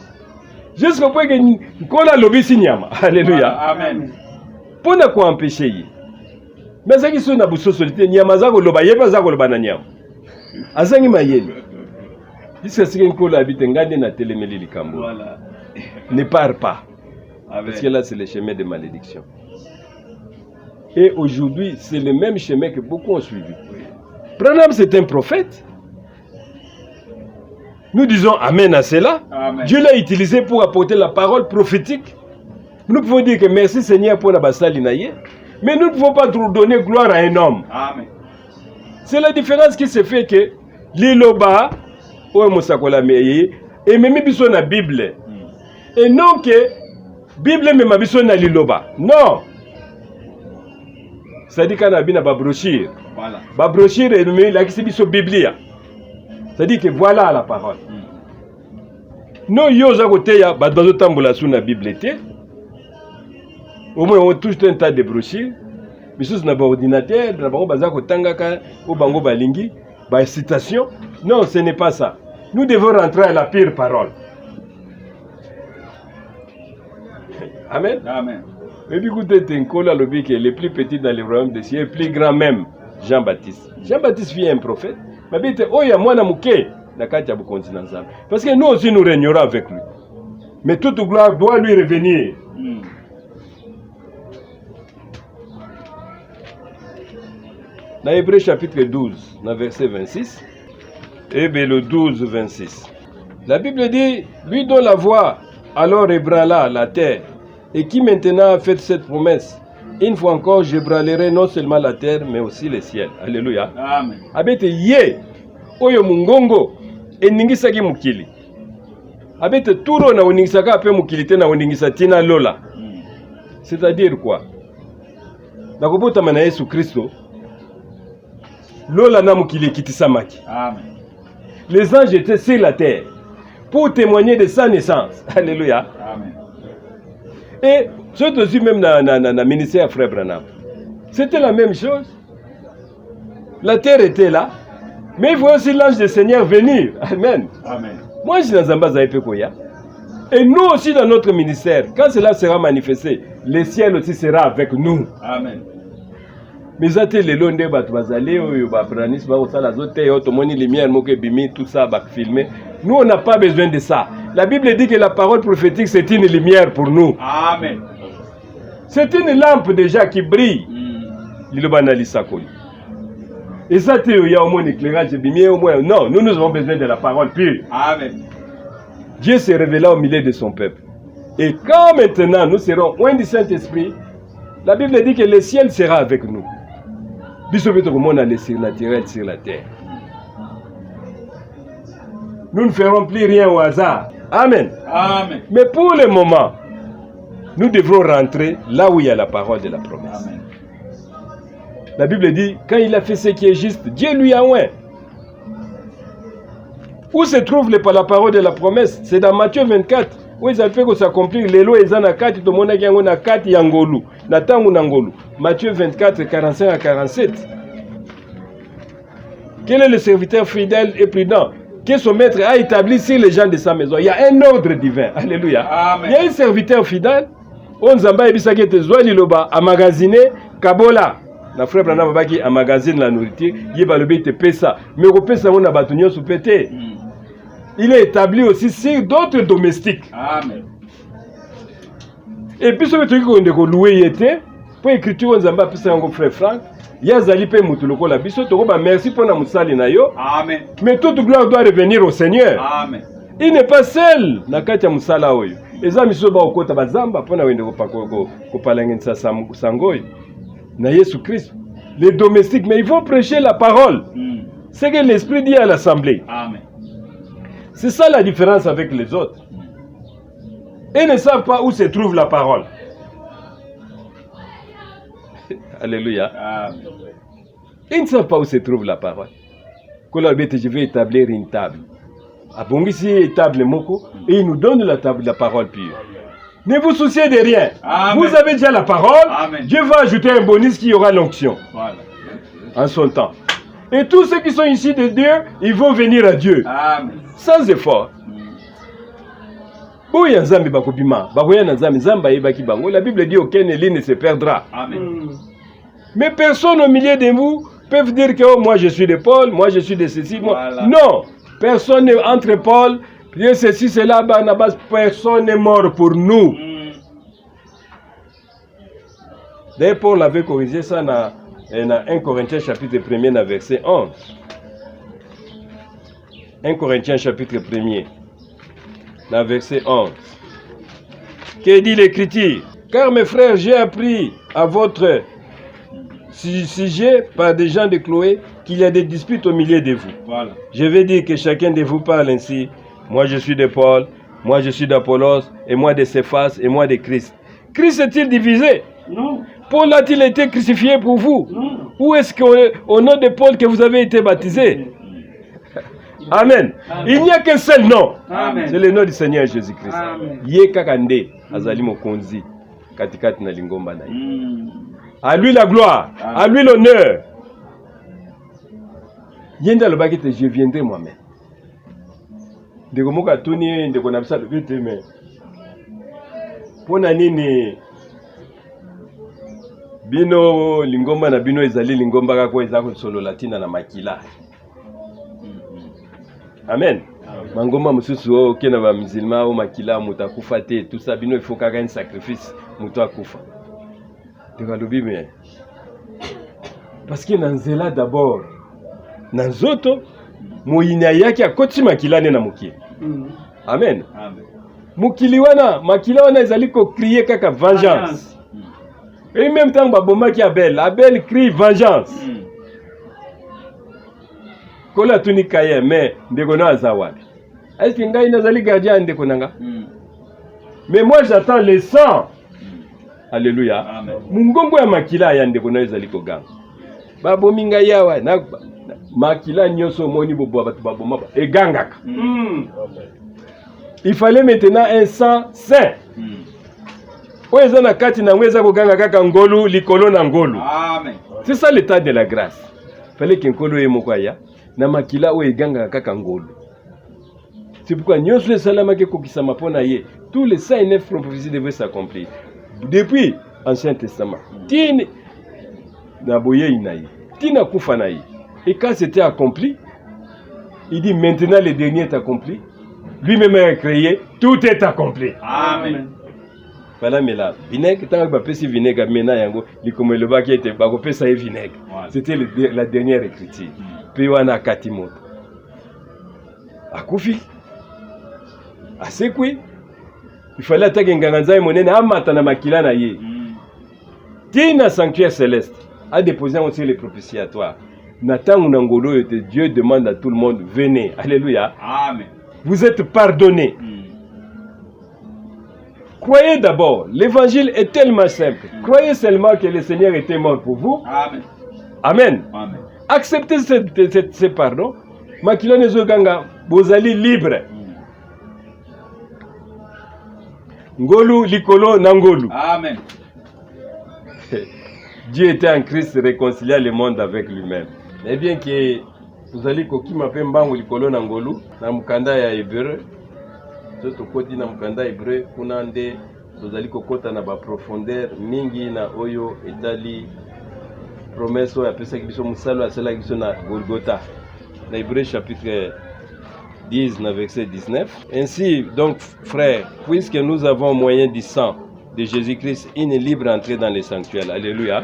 Jusqu'au point que kola lobisi nyama. Alléluia. Amen. Pona ko empêcher yi. Mais ça qui sont na buso solité nyama za ko loba yeba za ko loba na nyama. Azangi mayeli. Jusqu'à ce que kola habite ngande na télémi likambo. Voilà. Ne pars pas. Amen. Parce que là c'est le chemin de malédiction. Et aujourd'hui, c'est le même chemin que beaucoup ont suivi. Branham, c'est un prophète. Nous disons Amen à cela. Amen. Dieu l'a utilisé pour apporter la parole prophétique. Nous pouvons dire que merci Seigneur pour la bassali naïe. Mais nous ne pouvons pas donner gloire à un homme. Amen. C'est la différence qui se fait que l'iloba, et même biso na Bible. Et non que Bible même biso na l'iloba. Non. C'est-à-dire qu'on a bien ba brochure. Voilà. Ba brochure est nommée la qui sur Biblia. C'est-à-dire que voilà la parole. Non yo za côté ya ba bazo tambola sur la Bible té. Au moins on touche un tas de brochures. Biso na ba ordinateur, na ba baza ko tangaka au bango balingi, ba citation. Non, ce n'est pas ça. Nous devons rentrer à la pire parole. Amen. Amen. Mais puis écoutez, Tenkola Lobi qui est le plus petit dans le royaume des cieux, le plus grand même, Jean-Baptiste. Jean-Baptiste fut un prophète. Mais bien, oh, il y a moi, parce que nous aussi, nous régnerons avec lui. Mais toute gloire doit lui revenir. Dans Hébreux chapitre 12, dans verset 26, et bien le 12, 26. La Bible dit, lui dont la voix alors ébranla la terre, et qui maintenant a fait cette promesse, une fois encore, j'ébranlerai non seulement la terre, mais aussi le ciel. Alléluia. Amen. Abete ye, oyo mungongo, eningisaki mukili. Abete turo na uningisaka ape mukili te na uningisa tina lola. C'est-à-dire quoi? Na kubota mana Yesu Kristo, lola na mukili kitisamaki. Amen. Les anges étaient sur la terre pour témoigner de sa naissance. Alléluia. Amen. Et c'est aussi même dans le ministère Frère Branham. C'était la même chose. La terre était là, mais il faut aussi l'ange du Seigneur venir. Amen. Amen. Moi, je suis dans un bazar. Et nous aussi dans notre ministère, quand cela sera manifesté, le ciel aussi sera avec nous. Amen. Mais ça, les londes bat bazalé, pranis ba osala zote, automoni lumière, moke bimi, tout ça, ba filmer. Nous, on n'a pas besoin de ça. La Bible dit que la parole prophétique, c'est une lumière pour nous. Amen. C'est une lampe déjà qui brille. Et ça, il y a au moins un éclairage, au moins. Non, nous avons besoin de la parole pure. Amen. Dieu s'est révélé au milieu de son peuple. Et quand maintenant nous serons loin du Saint-Esprit, la Bible dit que le ciel sera avec nous. On a le surnaturel sur la terre. Nous ne ferons plus rien au hasard. Amen. Amen. Mais pour le moment, nous devrons rentrer là où il y a la parole de la promesse. Amen. La Bible dit, quand il a fait ce qui est juste, Dieu lui a oint. Où se trouve la parole de la promesse? C'est dans Matthieu 24. Où ils ont fait s'accomplir. Les lois, ils ont 4, tout le monde a 4 yangolu. Natangu nangolu. Matthieu 24, 45 à 47. Quel est le serviteur fidèle et prudent que son maître a établi sur les gens de sa maison? Il y a un ordre divin. Alléluia. Amen. Il y a un serviteur fidèle. On zamba ebisaki te zwa liloba a magasiner kabola. Na frère Branham baki a magazine la nourriture, yeba lobi te pesa. Mais ko pesa on a batunyo sous pété. Il est établi aussi sur d'autres domestiques. Amen. Et puis ce truc qu'on a loué était pour écriture on zamba pesa ngo frère Franck. Ya zali pe mutu lokola biso to ba merci pour na musali na yo. Amen. Mais toute gloire doit revenir au Seigneur. Amen. Il n'est pas seul na kati ya musala oyo. Eza miso ba okota bazamba pona wende ko palangisa sangoy na Jésus Christ. Les domestiques, mais ils vont prêcher la parole. C'est que l'Esprit dit à l'assemblée. Amen. C'est ça la différence avec les autres. Ils ne savent pas où se trouve la parole. Alléluia. Amen. Ils ne savent pas où se trouve la parole. Quand je vais établir une table. Abongisi table moko et il nous donne la table, la parole pure. Ne vous souciez de rien. Amen. Vous avez déjà la parole. Amen. Dieu va ajouter un bonus qui aura l'onction. Voilà. En son temps. Et tous ceux qui sont ici de Dieu, ils vont venir à Dieu. Amen. Sans effort. La Bible dit aucun élu ne se perdra. Amen. Mais personne au milieu de vous peut dire que oh, moi je suis de Paul, moi je suis de ceci. Voilà. Non, personne n'est entre Paul, Dieu ceci, cela, Barnabas, personne n'est mort pour nous. D'ailleurs, Paul avait corrigé ça dans 1 Corinthiens chapitre 1er, dans verset 11. 1 Corinthiens chapitre 1er, dans verset 11. Que dit l'Écriture? Car mes frères, j'ai appris à votre sujet par des gens de Chloé qu'il y a des disputes au milieu de vous. Voilà. Je vais dire que chacun de vous parle ainsi. Moi je suis de Paul, moi je suis d'Apollos, et moi de Céphas, et moi de Christ. Christ est-il divisé? Non. Paul a-t-il été crucifié pour vous? Non. Où est-ce qu'au nom de Paul que vous avez été baptisé? Amen. Il n'y a qu'un seul nom. Amen. C'est le nom du Seigneur Jésus-Christ. Amen. Ye kakande azali mokonzi katikati na lingomba na ye. À lui la gloire, à lui l'honneur. Yenda le bagite, je viendrai moi-même. Ndeko moka tuni ndeko na bisa vite mais pona nini bino lingomba na bino ezali lingomba kako ezako solo latina na makila. Amen. Mangoma mususu o kena ba musulman o makila mutakufa te tout ça bino il faut kaka un sacrifice muto akufa. Ndeko lobi mais parce que nanzela d'abord nanzoto moyina yake akoti makila ne na mokili. Amen. Amen. Mokili wana makila wana ezali ko crier kaka vengeance. Et même temps baboma ki Abel crie vengeance. Kola tuni kaye mais ndeko na azawabi. Est-ce que ngai nazali gardien ndeko nanga? Mais moi j'attends le sang. Alléluia. Amen. Mungongo ya makila ya ndeko na ezali ko ganga. Babomi ngai yawa na makila nyoso moni bobo batu baboma e gangaka. Il fallait maintenant un sang saint. Oeza na kati na ngweza ko ganga kaka ngolu likolo na ngolu. Amen. C'est ça l'état de la grâce. Fallait que ngolo ye mokwaya na makila o e ganga kaka ngolu. C'est pourquoi nous les salama que kokisama pona ye. Tous les 109 prophéties devaient s'accomplir. Depuis l'Ancien Testament. Tine naboye inaï. Tine kufa naï. Et quand c'était accompli, il dit maintenant le dernier est accompli. Lui-même a créé, tout est accompli. Amen. Voilà, mais là, vinaigre, tant que je fais vinaigre, maintenant, il comme le bac qui était, je fais ça vinaigre. C'était la dernière écriture. Puis on a Katimoto. À Koufi. À Sekwi. Il fallait attaquer un ganganza et monnaie à Matana Makila na ye. Tina sanctuaire céleste a déposé aussi les prophéties à toi. Nathan Unangolo était Dieu demande à tout le monde, venez. Alléluia. Amen. Vous êtes pardonnés. Croyez d'abord, l'évangile est tellement simple. Croyez seulement que le Seigneur était mort pour vous. Amen. Amen. Amen. Acceptez ce pardon. Makila nezoganga, vous allez libre. Ngolu likolo nangolu. Amen. Dieu était en Christ réconciliant le monde avec lui-même. Et bien que vous allez kokima pe mbangu likolo nangolu na mukanda ya hébreu. Soto koti na mukanda hébreu kuna nde tozali kokota na ba profondeur mingi na oyo etali promesse oyo apesaki biso musalo asalaki biso na Golgotha. Na Hébreu chapitre 10 verset 19. Ainsi donc frères, puisque nous avons moyen du sang de Jésus-Christ une libre entrée dans le sanctuaire. Alléluia.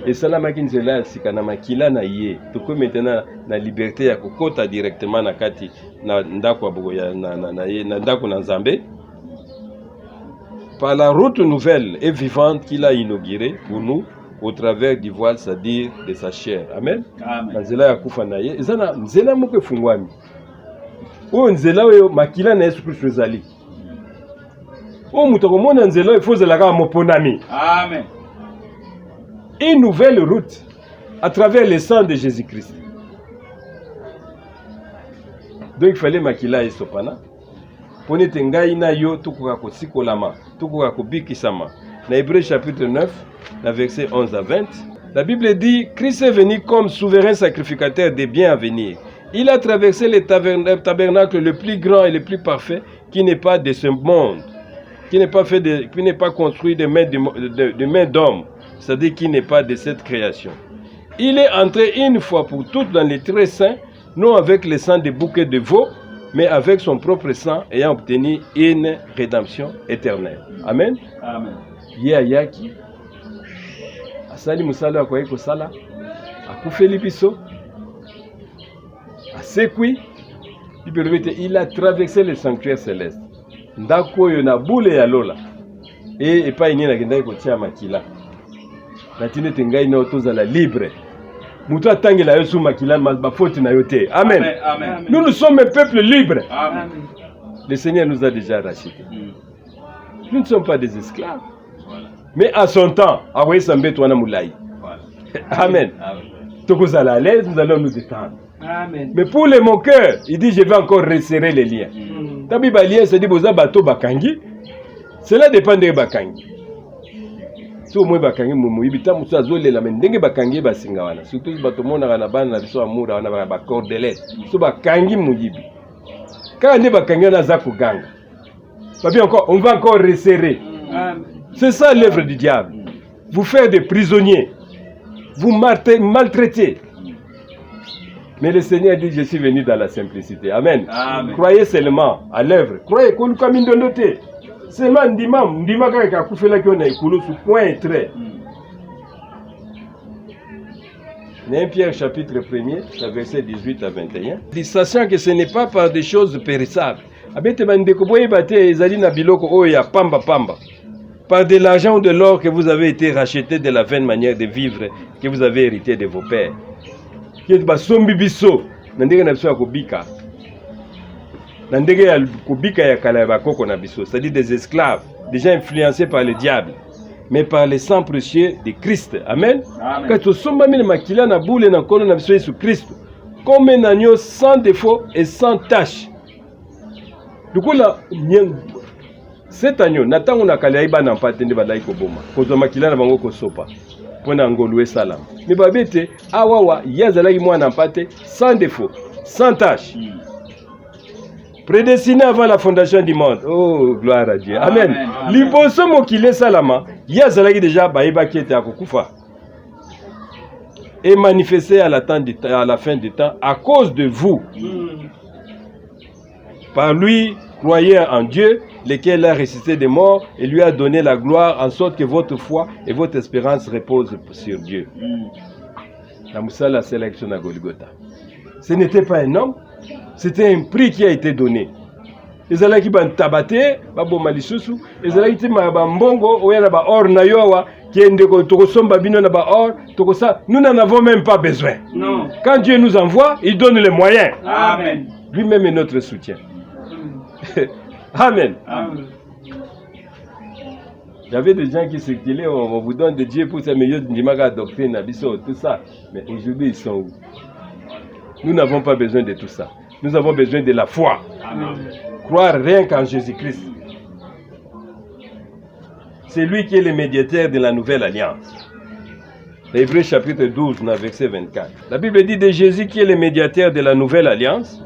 Et cela m'a dit là sikana makila na ye. Toko maintenant la liberté ya kokota directement na kati na ndako boya na ndako na Nzambe. Par la route nouvelle et vivante qu'il a inaugurée pour nous au travers du voile, c'est-à-dire de sa chair. Amen. Amen. Nzela ya kufa na ye. Ezana nzela moko fungwami. O nzela oyo makila na Yesu Kristo ezali. O mutoko mona nzela il faut zelaka moponami. Amen. Une nouvelle route à travers le sang de Jésus-Christ. Donc il fallait makila esopana. Pone tengai na yo tukuka kosikolama, tukuka kobikisama. Na Hébreu chapitre 9, verset 11 à 20, la Bible dit Christ est venu comme souverain sacrificateur des biens à venir. Il a traversé le tabernacle le plus grand et le plus parfait qui n'est pas de ce monde, qui n'est pas construit de main d'homme, c'est-à-dire qui n'est pas de cette création. Il est entré une fois pour toutes dans les très saints, non avec le sang des bouquets de veaux, mais avec son propre sang, ayant obtenu une rédemption éternelle. Amen. Amen. Yaki asali musalo akoye kosala akufeli biso asekwi il a traversé le sanctuaire céleste ndako oyo na bule ya lola et epai nini nakendaki kotia makila natini ete ngai na tozala libre mutu atangela yo su makila bafoti na yo te. Amen. Amen. Nous sommes un peuple libre. Amen. Le Seigneur nous a déjà rachetés. Nous ne sommes pas des esclaves. Mais à son temps, Amen. À l'aise, nous allons nous détendre. Amen. Mais pour les moqueurs, il dit je vais encore resserrer les liens. Tabi ba lien, c'est dit boza bato bakangi. Cela dépend de bakangi. So moi bakangi mumu ibita musa zole la mendenge bakangi basinga wana. Surtout bato mona kana bana biso amura wana ba cordelette. So bakangi muyibi. Quand on est bakangi na za kuganga. Papi encore, on va encore resserrer. Amen. C'est ça l'œuvre du diable. Vous faire des prisonniers. Vous maltraiter. Mais le Seigneur dit, je suis venu dans la simplicité. Amen. Amen. Croyez seulement à l'œuvre. Croyez qu'on nous a mis de noter. Seulement, ndima kaka kufela ki on a écoulé sous point et trait. 1 Pierre chapitre 1er, verset 18 à 21. Il dit, sachant que ce n'est pas par des choses périssables. Abete bandeko boye bate ezali na biloko oyo ya pamba pamba. Par de l'argent ou de l'or que vous avez été racheté de la vaine manière de vivre que vous avez hérité de vos pères. Qui est basombi biso na ndenge na biso ya kobika. Na ndenge ya kobika ya kala ya bakoko na biso, c'est-à-dire des esclaves, des gens influencés par le diable, mais par le sang précieux de Christ. Amen. Quand tu sommes mis makila na boule na kolo na biso Jésus Christ, comme un agneau sans défaut et sans tache. Du coup là, cet agneau, natango na kala iba na mpate nde balai ko boma. Kozwa makila na bango ko sopa. Pona ngolwe salam. Mais babete awawa yazalaki mwana mpate sans défaut, sans tache. Prédestiné avant la fondation du monde. Oh, gloire à Dieu. Amen. Liboso mokile salama, yazalaki déjà baïba qui était à Kokufa. Et manifesté à la fin du temps à cause de vous. Par lui, croyez en Dieu, lequel a ressuscité des morts et lui a donné la gloire, en sorte que votre foi et votre espérance reposent sur Dieu. La sélection à Golgotha. Ce n'était pas un homme, c'était un prix qui a été donné. Nous n'avons même pas besoin. Non. Quand Dieu nous envoie, il donne les moyens. Amen. Lui-même est notre soutien. Amen. Amen. Il y avait des gens qui circulaient, on vous donne de Dieu pour sa meilleure doctrine, tout ça. Mais aujourd'hui, ils sont où? Nous n'avons pas besoin de tout ça. Nous avons besoin de la foi. Amen. Croire rien qu'en Jésus-Christ. C'est lui qui est le médiateur de la nouvelle alliance. Hébreux chapitre 12, verset 24. La Bible dit de Jésus qui est le médiateur de la nouvelle alliance,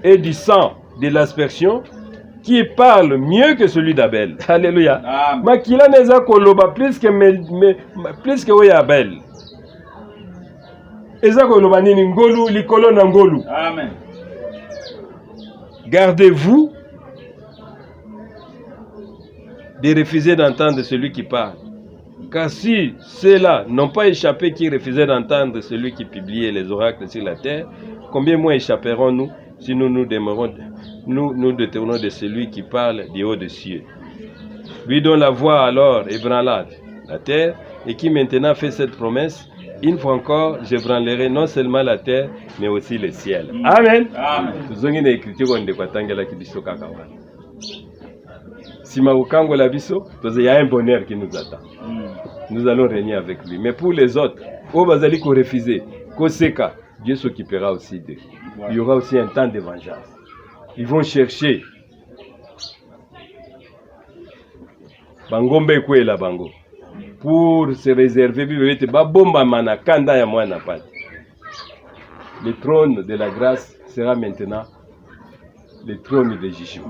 et du sang de l'aspersion, qui parle mieux que celui d'Abel. Alléluia. Makila neza koloba plus que oya Abel. Eza koloba nini ngolu likolo na ngolu. Amen. Gardez-vous de refuser d'entendre celui qui parle. Car si ceux-là n'ont pas échappé qui refusaient d'entendre celui qui publiait les oracles sur la terre, combien moins échapperons-nous si nous nous détournons de celui qui parle du haut des cieux? Lui dont la voix alors ébranla la terre et qui maintenant fait cette promesse: une fois encore, je branlerai non seulement la terre, mais aussi le ciel. Amen. Amen. Si Maoukango la biso, il y a un bonheur qui nous attend. Nous allons régner avec lui. Mais pour les autres, au Bazali qu'on refusé, Koseka, Dieu s'occupera aussi d'eux. Il y aura aussi un temps de vengeance. Ils vont chercher. Bangombe Kwela Bango. Pour se réserver, le trône de la grâce sera maintenant le trône de jugement.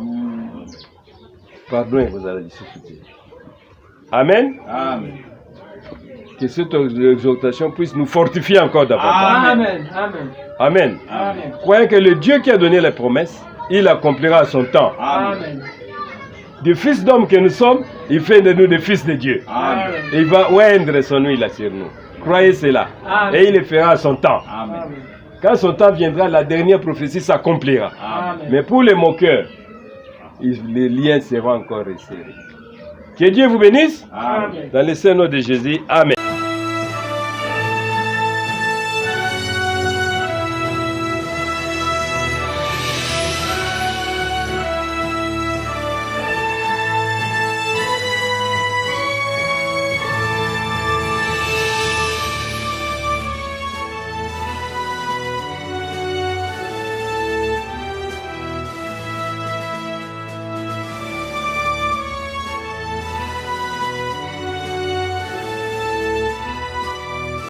Pardon, vous allez discuter. Amen. Amen. Que cette exhortation puisse nous fortifier encore davantage. Amen. Amen. Amen. Amen. Croyez que le Dieu qui a donné les promesses, il accomplira à son temps. Amen. Des fils d'hommes que nous sommes, il fait de nous des fils de Dieu. Amen. Et il va oindre son huile sur nous. Croyez cela. Amen. Et il le fera à son temps. Amen. Quand son temps viendra, la dernière prophétie s'accomplira. Amen. Mais pour les moqueurs, les liens seront encore resserrés. Que Dieu vous bénisse. Amen. Dans le Saint-Nom de Jésus. Amen.